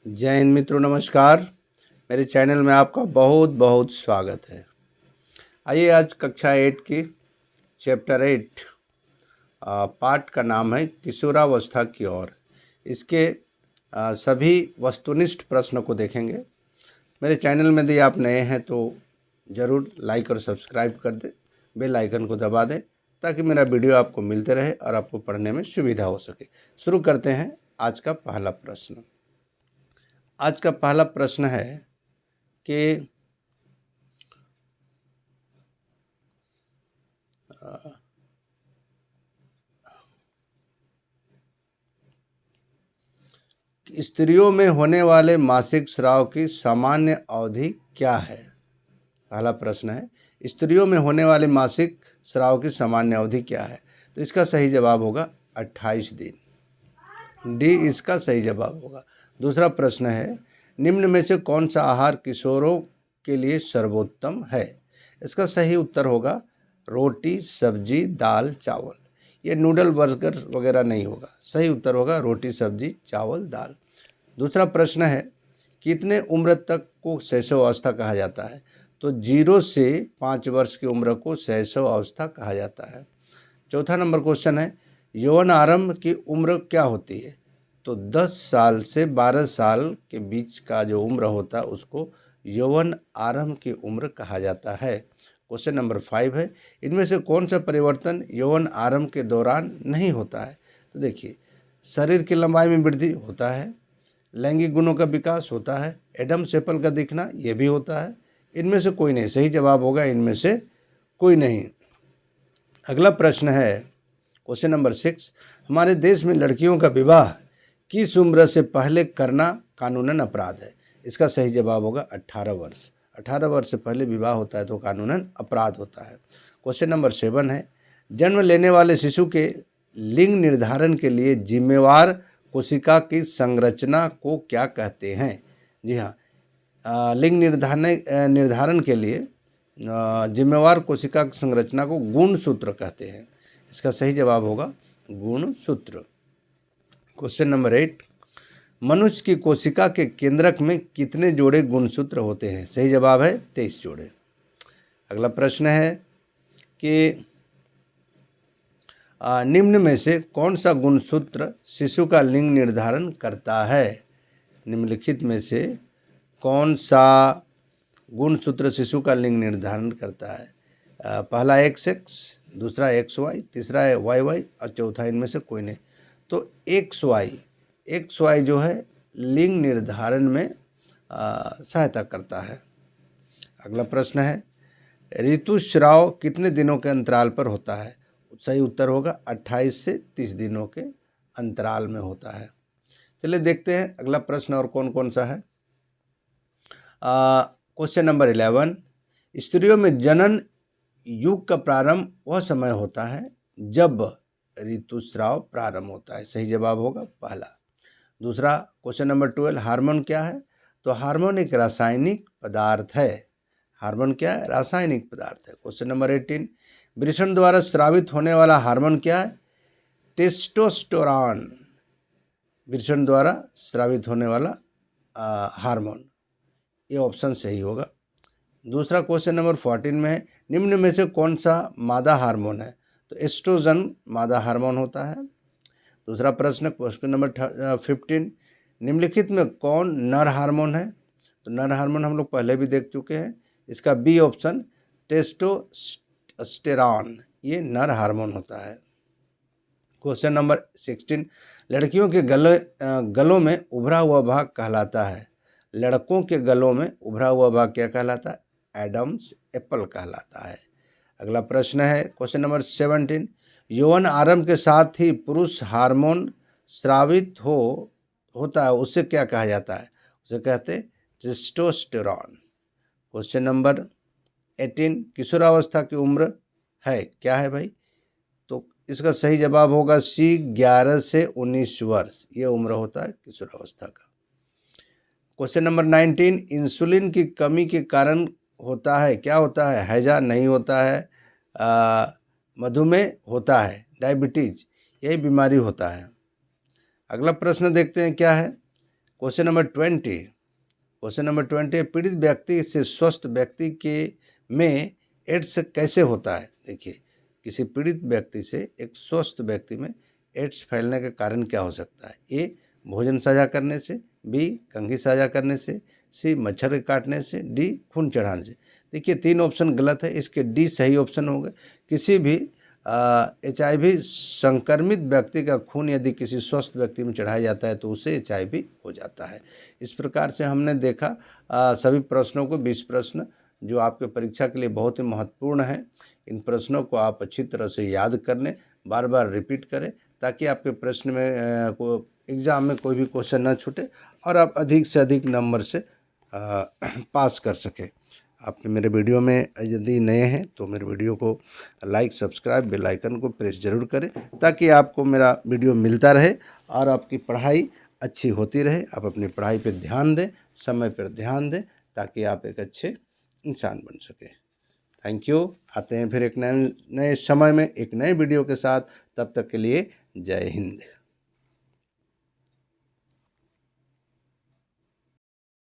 जय हिंद मित्रों, नमस्कार। मेरे चैनल में आपका बहुत बहुत स्वागत है। आइए, आज कक्षा 8 की चैप्टर 8 पाठ का नाम है किशोरावस्था की ओर। इसके सभी वस्तुनिष्ठ प्रश्न को देखेंगे। मेरे चैनल में यदि आप नए हैं तो ज़रूर लाइक और सब्सक्राइब कर दें, बेल आइकन को दबा दें ताकि मेरा वीडियो आपको मिलते रहे और आपको पढ़ने में सुविधा हो सके। शुरू करते हैं आज का पहला प्रश्न। आज का पहला प्रश्न है कि स्त्रियों में होने वाले मासिक स्राव की सामान्य अवधि क्या है। पहला प्रश्न है, स्त्रियों में होने वाले मासिक स्राव की सामान्य अवधि क्या है। तो इसका सही जवाब होगा 28 दिन। डी इसका सही जवाब होगा। दूसरा प्रश्न है, निम्न में से कौन सा आहार किशोरों के लिए सर्वोत्तम है। इसका सही उत्तर होगा रोटी, सब्जी, दाल, चावल। ये नूडल, बर्गर वगैरह नहीं होगा। सही उत्तर होगा रोटी, सब्जी, चावल, दाल। दूसरा प्रश्न है, कितने उम्र तक को शैशव अवस्था कहा जाता है। तो 0 से 5 वर्ष की उम्र को शैशव अवस्था कहा जाता है। चौथा नंबर क्वेश्चन है, यौवन आरंभ की उम्र क्या होती है। तो 10 साल से 12 साल के बीच का जो उम्र होता है उसको यौवन आरंभ की उम्र कहा जाता है। क्वेश्चन नंबर 5 है, इनमें से कौन सा परिवर्तन यौवन आरंभ के दौरान नहीं होता है। तो देखिए, शरीर की लंबाई में वृद्धि होता है, लैंगिक गुणों का विकास होता है, एडम्स एप्पल का दिखना ये भी होता है। इनमें से कोई नहीं। सही जवाब होगा इनमें से कोई नहीं। अगला प्रश्न है क्वेश्चन नंबर 6, हमारे देश में लड़कियों का विवाह किस उम्र से पहले करना कानूनन अपराध है। इसका सही जवाब होगा 18 वर्ष। 18 वर्ष से पहले विवाह होता है तो कानूनन अपराध होता है। क्वेश्चन नंबर 7 है, जन्म लेने वाले शिशु के लिंग निर्धारण के लिए जिम्मेवार कोशिका की संरचना को क्या कहते हैं। जी हाँ, लिंग निर्धारण के लिए जिम्मेवार कोशिका की संरचना को गुणसूत्र कहते हैं। इसका सही जवाब होगा गुणसूत्र। क्वेश्चन नंबर 8, मनुष्य की कोशिका के केंद्रक में कितने जोड़े गुणसूत्र होते हैं। सही जवाब है 23 जोड़े। अगला प्रश्न है कि निम्न में से कौन सा गुणसूत्र शिशु का लिंग निर्धारण करता है। निम्नलिखित में से कौन सा गुणसूत्र शिशु का लिंग निर्धारण करता है। पहला XX, दूसरा XY, तीसरा है YY और चौथा इनमें से कोई नहीं। तो XY जो है लिंग निर्धारण में सहायता करता है। अगला प्रश्न है, ऋतुस्राव कितने दिनों के अंतराल पर होता है। सही उत्तर होगा 28 से 30 दिनों के अंतराल में होता है। चलिए देखते हैं अगला प्रश्न और कौन कौन सा है। क्वेश्चन नंबर 11, स्त्रियों में जनन युग का प्रारंभ वह समय होता है जब ऋतुस्राव प्रारंभ होता है। सही जवाब होगा पहला। दूसरा क्वेश्चन नंबर 12, हार्मोन क्या है। तो हार्मोन एक रासायनिक पदार्थ है। हार्मोन क्या है, रासायनिक पदार्थ है। क्वेश्चन नंबर 18, वृषण द्वारा स्रावित होने वाला हार्मोन क्या है। टेस्टोस्टेरोन, वृषण द्वारा स्रावित होने वाला हार्मोन। ये ऑप्शन सही होगा। दूसरा क्वेश्चन नंबर 14 में है, निम्न में से कौन सा मादा हार्मोन है। तो एस्ट्रोजन मादा हार्मोन होता है। दूसरा प्रश्न क्वेश्चन नंबर 15, निम्नलिखित में कौन नर हार्मोन है। तो नर हार्मोन हम लोग पहले भी देख चुके हैं। इसका बी ऑप्शन टेस्टोस्टेरोन, ये नर हार्मोन होता है। क्वेश्चन नंबर 16, लड़कियों के गलों में उभरा हुआ भाग कहलाता है। लड़कों के गलों में उभरा हुआ भाग क्या कहलाता है, एडम्स एप्पल कहलाता है। अगला प्रश्न है क्वेश्चन नंबर 17, यौवन आरंभ के साथ ही पुरुष हार्मोन स्रावित होता है, उससे क्या कहा जाता है। उसे कहते हैं टेस्टोस्टेरोन। क्वेश्चन नंबर 18, किशोरावस्था की उम्र है क्या है भाई। तो इसका सही जवाब होगा सी, 11 से 19 वर्ष ये उम्र होता है किशोरावस्था का। क्वेश्चन नंबर 19, इंसुलिन की कमी के कारण होता है क्या होता है। हैजा नहीं होता है, मधुमेह होता है, डायबिटीज यही बीमारी होता है। अगला प्रश्न देखते हैं क्या है। क्वेश्चन नंबर 20, क्वेश्चन नंबर 20, पीड़ित व्यक्ति से स्वस्थ व्यक्ति के में एड्स कैसे होता है? देखिए, किसी पीड़ित व्यक्ति से एक स्वस्थ व्यक्ति में एड्स फैलने का कारण क्या हो सकता है? ए, भोजन साझा करने से, बी, कंघी साझा करने से, सी, मच्छर के काटने से, डी, खून चढ़ाने से। देखिए, 3 ऑप्शन गलत है, इसके डी सही ऑप्शन होगा। किसी भी HIV संक्रमित व्यक्ति का खून यदि किसी स्वस्थ व्यक्ति में चढ़ाया जाता है तो उसे HIV हो जाता है। इस प्रकार से हमने देखा सभी प्रश्नों को, 20 प्रश्न जो आपके परीक्षा के लिए बहुत ही महत्वपूर्ण हैं। इन प्रश्नों को आप अच्छी तरह से याद कर लें, बार बार रिपीट करें, ताकि आपके प्रश्न में को एग्ज़ाम में कोई भी क्वेश्चन न छूटे और आप अधिक से अधिक नंबर से पास कर सकें। आप मेरे वीडियो में यदि नए हैं तो मेरे वीडियो को लाइक, सब्सक्राइब, बेल आइकन को प्रेस ज़रूर करें, ताकि आपको मेरा वीडियो मिलता रहे और आपकी पढ़ाई अच्छी होती रहे। आप अपनी पढ़ाई पे ध्यान दें, समय पर ध्यान दें, ताकि आप एक अच्छे इंसान बन सकें। Thank you. आते हैं फिर एक नए समय में एक नए वीडियो के साथ। तब तक के लिए जय हिंद।